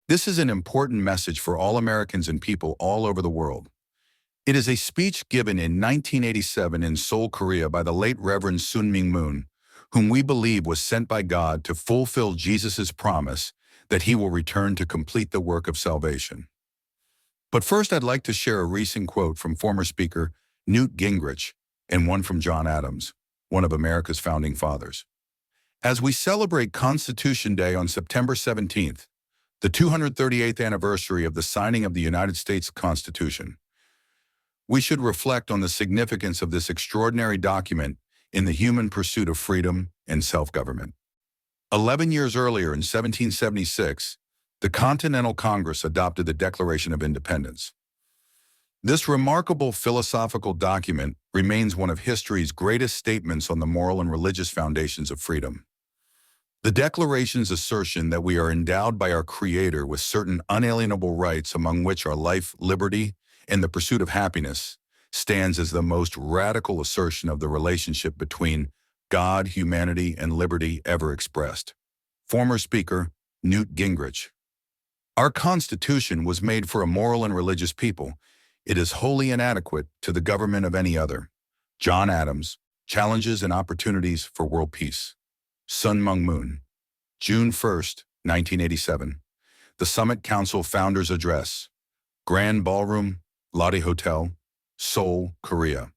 This is an important message for all Americans and people all over the world. It is a speech given in 1987 in Seoul, Korea by the late Reverend Sun Myung Moon, whom we believe was sent by God to fulfill Jesus' promise that he will return to complete the work of salvation. But first, I'd like to share a recent quote from former Speaker Newt Gingrich and one from John Adams, one of America's founding fathers. As we celebrate Constitution Day on September 17th, the 238th anniversary of the signing of the United States Constitution, we should reflect on the significance of this extraordinary document in the human pursuit of freedom and self-government. 11 years earlier, in 1776, the Continental Congress adopted the Declaration of Independence. This remarkable philosophical document remains one of history's greatest statements on the moral and religious foundations of freedom. The Declaration's assertion that we are endowed by our Creator with certain unalienable rights, among which are life, liberty, and the pursuit of happiness, stands as the most radical assertion of the relationship between God, humanity, and liberty ever expressed. Former Speaker Newt Gingrich. Our Constitution was made for a moral and religious people. It is wholly inadequate to the government of any other. John Adams. Challenges and Opportunities for World Peace. Sun Myung Moon. June 1st, 1987. The Summit Council Founders Address. Grand Ballroom, Lotte Hotel, Seoul, Korea.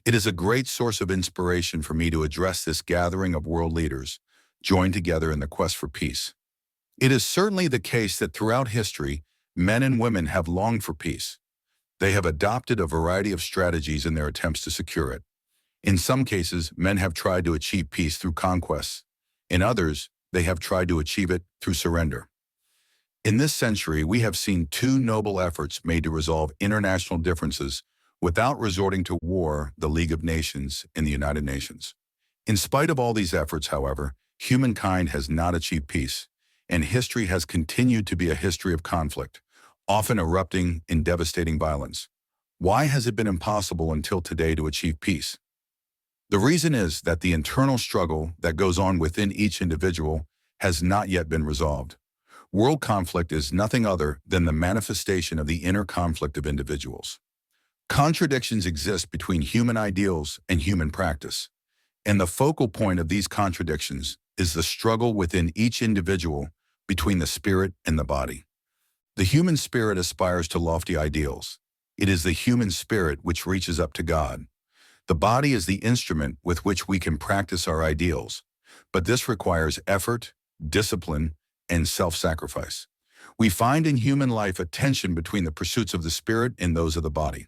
It is a great source of inspiration for me to address this gathering of world leaders, joined together in the quest for peace. It is certainly the case that throughout history, men and women have longed for peace. They have adopted a variety of strategies in their attempts to secure it. In some cases, men have tried to achieve peace through conquests. In others, they have tried to achieve it through surrender. In this century, we have seen two noble efforts made to resolve international differences without resorting to war: the League of Nations and the United Nations. In spite of all these efforts, however, humankind has not achieved peace, and history has continued to be a history of conflict, often erupting in devastating violence. Why has it been impossible until today to achieve peace? The reason is that the internal struggle that goes on within each individual has not yet been resolved. World conflict is nothing other than the manifestation of the inner conflict of individuals. Contradictions exist between human ideals and human practice, and the focal point of these contradictions is the struggle within each individual between the spirit and the body. The human spirit aspires to lofty ideals. It is the human spirit which reaches up to God. The body is the instrument with which we can practice our ideals, but this requires effort, discipline, and self-sacrifice. We find in human life a tension between the pursuits of the spirit and those of the body.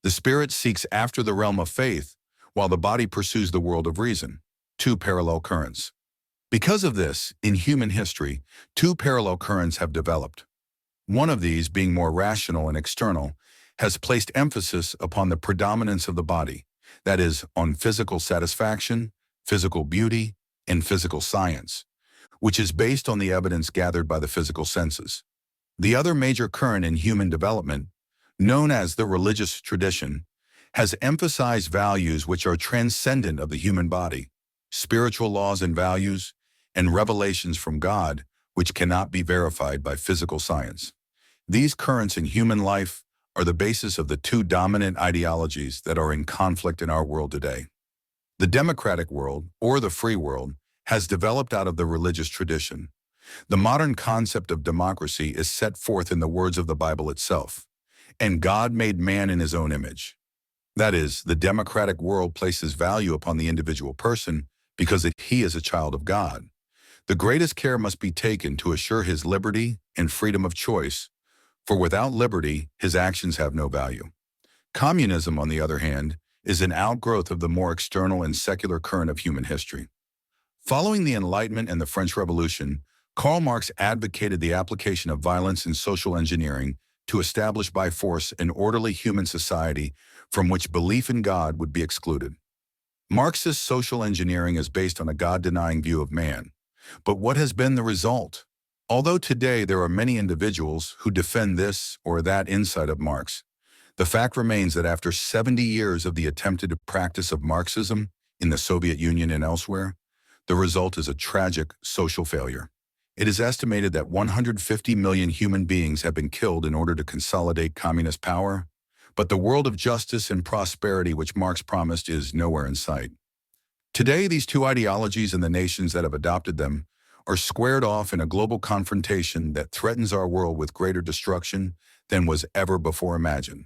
The spirit seeks after the realm of faith, while the body pursues the world of reason, two parallel currents. Because of this, in human history, two parallel currents have developed. One of these, being more rational and external, has placed emphasis upon the predominance of the body, that is, on physical satisfaction, physical beauty, and physical science, which is based on the evidence gathered by the physical senses. The other major current in human development, known as the religious tradition, has emphasized values which are transcendent of the human body, spiritual laws and values, and revelations from God which cannot be verified by physical science. These currents in human life are the basis of the two dominant ideologies that are in conflict in our world today. The democratic world, or the free world, has developed out of the religious tradition. The modern concept of democracy is set forth in the words of the Bible itself. And God made man in his own image. That is, the democratic world places value upon the individual person because he is a child of God. The greatest care must be taken to assure his liberty and freedom of choice, for without liberty, his actions have no value. Communism, on the other hand, is an outgrowth of the more external and secular current of human history. Following the Enlightenment and the French Revolution, Karl Marx advocated the application of violence and social engineering to establish by force an orderly human society from which belief in God would be excluded. Marxist social engineering is based on a God-denying view of man. But what has been the result? Although today there are many individuals who defend this or that insight of Marx, the fact remains that after 70 years of the attempted practice of Marxism in the Soviet Union and elsewhere, the result is a tragic social failure. It is estimated that 150 million human beings have been killed in order to consolidate communist power, but the world of justice and prosperity which Marx promised is nowhere in sight. Today, these two ideologies and the nations that have adopted them are squared off in a global confrontation that threatens our world with greater destruction than was ever before imagined.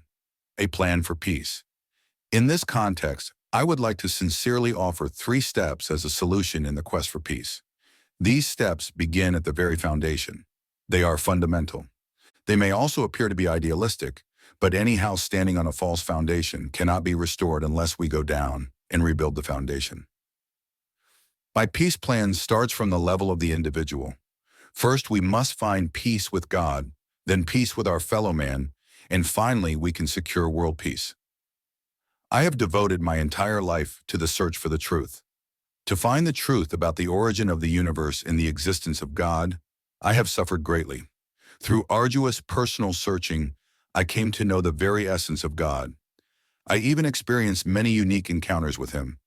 A plan for peace. In this context, I would like to sincerely offer 3 steps as a solution in the quest for peace. These steps begin at the very foundation. They are fundamental. They may also appear to be idealistic, but any house standing on a false foundation cannot be restored unless we go down and rebuild the foundation. My peace plan starts from the level of the individual. First, we must find peace with God, then peace with our fellow man, and finally, we can secure world peace. I have devoted my entire life to the search for the truth. To find the truth about the origin of the universe and the existence of God, I have suffered greatly. Through arduous personal searching, I came to know the very essence of God. I even experienced many unique encounters with Him,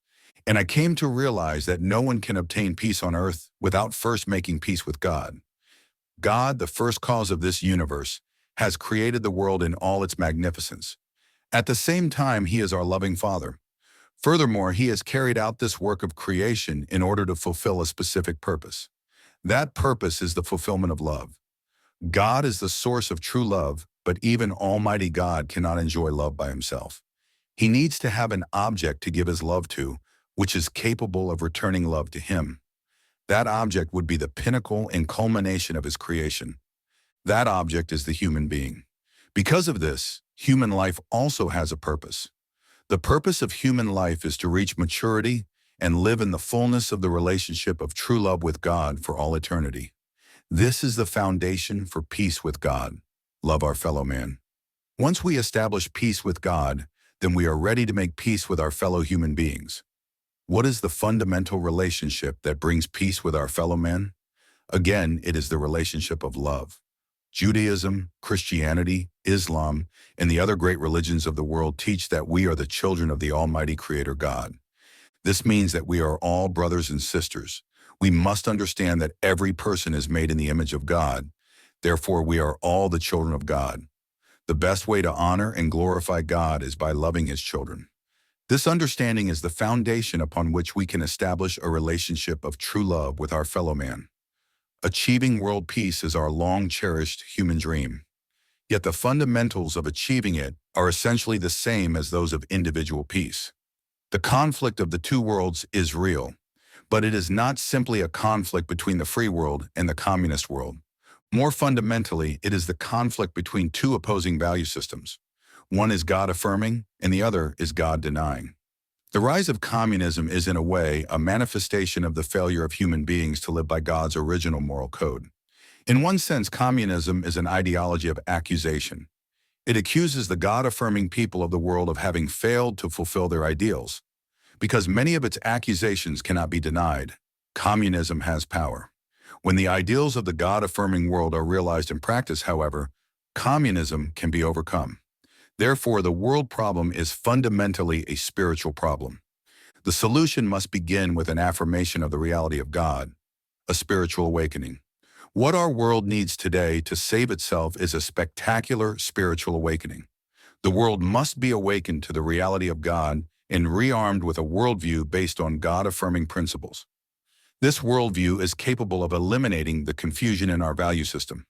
and I came to realize that no one can obtain peace on earth without first making peace with God. God, the first cause of this universe, has created the world in all its magnificence. At the same time, He is our loving Father. Furthermore, He has carried out this work of creation in order to fulfill a specific purpose. That purpose is the fulfillment of love. God is the source of true love, but even Almighty God cannot enjoy love by Himself. He needs to have an object to give His love to, which is capable of returning love to Him. That object would be the pinnacle and culmination of His creation. That object is the human being. Because of this, human life also has a purpose. The purpose of human life is to reach maturity and live in the fullness of the relationship of true love with God for all eternity. This is the foundation for peace with God. Love our fellow man. Once we establish peace with God, then we are ready to make peace with our fellow human beings. What is the fundamental relationship that brings peace with our fellow man? Again, it is the relationship of love. Judaism, Christianity, Islam, and the other great religions of the world teach that we are the children of the Almighty Creator God. This means that we are all brothers and sisters. We must understand that every person is made in the image of God. Therefore, we are all the children of God. The best way to honor and glorify God is by loving His children. This understanding is the foundation upon which we can establish a relationship of true love with our fellow man. Achieving world peace is our long-cherished human dream. Yet the fundamentals of achieving it are essentially the same as those of individual peace. The conflict of the two worlds is real, but it is not simply a conflict between the free world and the communist world. More fundamentally, it is the conflict between two opposing value systems. One is God-affirming, and the other is God-denying. The rise of communism is, in a way, a manifestation of the failure of human beings to live by God's original moral code. In one sense, communism is an ideology of accusation. It accuses the God-affirming people of the world of having failed to fulfill their ideals. Because many of its accusations cannot be denied, communism has power. When the ideals of the God-affirming world are realized in practice, however, communism can be overcome. Therefore, the world problem is fundamentally a spiritual problem. The solution must begin with an affirmation of the reality of God, a spiritual awakening. What our world needs today to save itself is a spectacular spiritual awakening. The world must be awakened to the reality of God and rearmed with a worldview based on God-affirming principles. This worldview is capable of eliminating the confusion in our value system.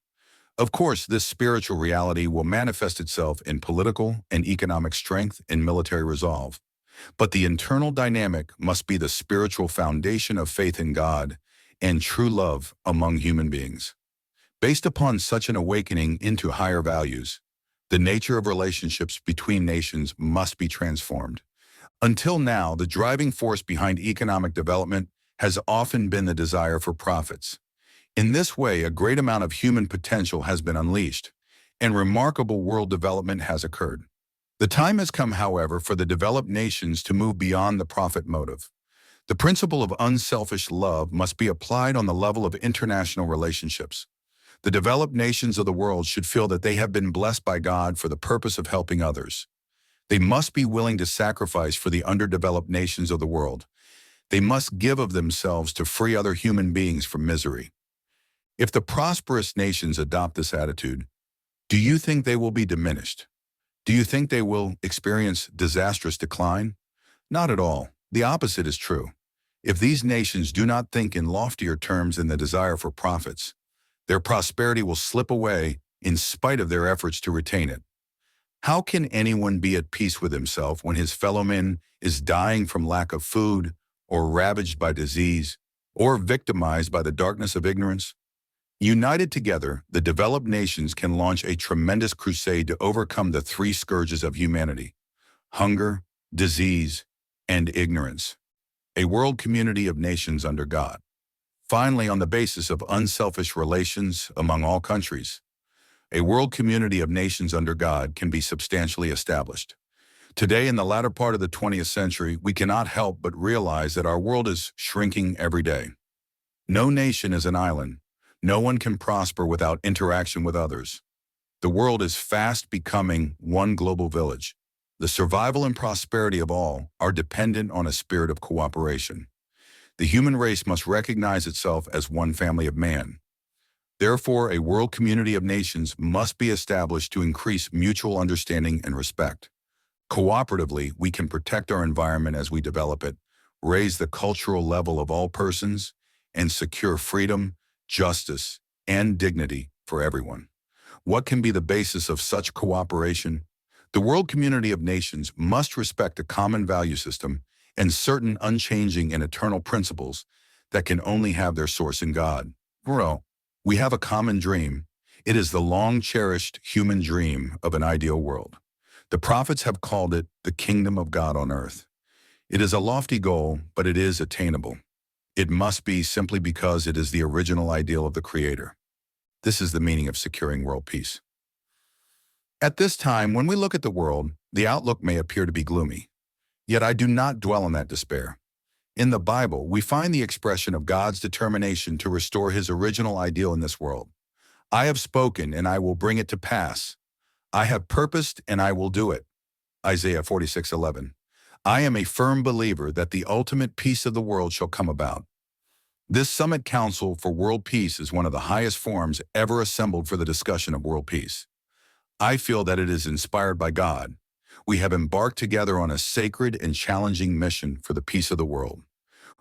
Of course, this spiritual reality will manifest itself in political and economic strength and military resolve. But the internal dynamic must be the spiritual foundation of faith in God and true love among human beings. Based upon such an awakening into higher values, the nature of relationships between nations must be transformed. Until now, the driving force behind economic development has often been the desire for profits. In this way, a great amount of human potential has been unleashed, and remarkable world development has occurred. The time has come, however, for the developed nations to move beyond the profit motive. The principle of unselfish love must be applied on the level of international relationships. The developed nations of the world should feel that they have been blessed by God for the purpose of helping others. They must be willing to sacrifice for the underdeveloped nations of the world. They must give of themselves to free other human beings from misery. If the prosperous nations adopt this attitude, do you think they will be diminished? Do you think they will experience disastrous decline? Not at all. The opposite is true. If these nations do not think in loftier terms than the desire for profits, their prosperity will slip away in spite of their efforts to retain it. How can anyone be at peace with himself when his fellow man is dying from lack of food, or ravaged by disease, or victimized by the darkness of ignorance? United together, the developed nations can launch a tremendous crusade to overcome the three scourges of humanity: hunger, disease, and ignorance. A world community of nations under God. Finally, on the basis of unselfish relations among all countries, a world community of nations under God can be substantially established. Today, in the latter part of the 20th century, we cannot help but realize that our world is shrinking every day. No nation is an island. No one can prosper without interaction with others. The world is fast becoming one global village. The survival and prosperity of all are dependent on a spirit of cooperation. The human race must recognize itself as one family of man. Therefore, a world community of nations must be established to increase mutual understanding and respect. Cooperatively, we can protect our environment as we develop it, raise the cultural level of all persons, and secure freedom, justice, and dignity for everyone. What can be the basis of such cooperation? The world community of nations must respect a common value system and certain unchanging and eternal principles that can only have their source in God. Well, we have a common dream. It is the long-cherished human dream of an ideal world. The prophets have called it the kingdom of God on earth. It is a lofty goal, but it is attainable. It must be simply because it is the original ideal of the Creator. This is the meaning of securing world peace. At this time, when we look at the world, the outlook may appear to be gloomy. Yet I do not dwell on that despair. In the Bible, we find the expression of God's determination to restore His original ideal in this world. I have spoken, and I will bring it to pass. I have purposed, and I will do it. Isaiah 46:11. I am a firm believer that the ultimate peace of the world shall come about. This Summit Council for World Peace is one of the highest forums ever assembled for the discussion of world peace. I feel that it is inspired by God. We have embarked together on a sacred and challenging mission for the peace of the world.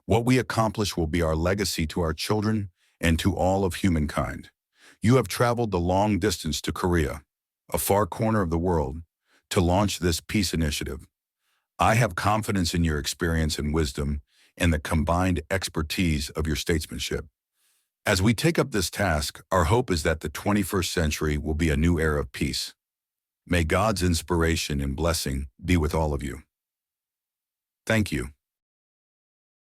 What we accomplish will be our legacy to our children and to all of humankind. You have traveled the long distance to Korea, a far corner of the world, to launch this peace initiative. I have confidence in your experience and wisdom and the combined expertise of your statesmanship. As we take up this task, our hope is that the 21st century will be a new era of peace. May God's inspiration and blessing be with all of you. Thank you.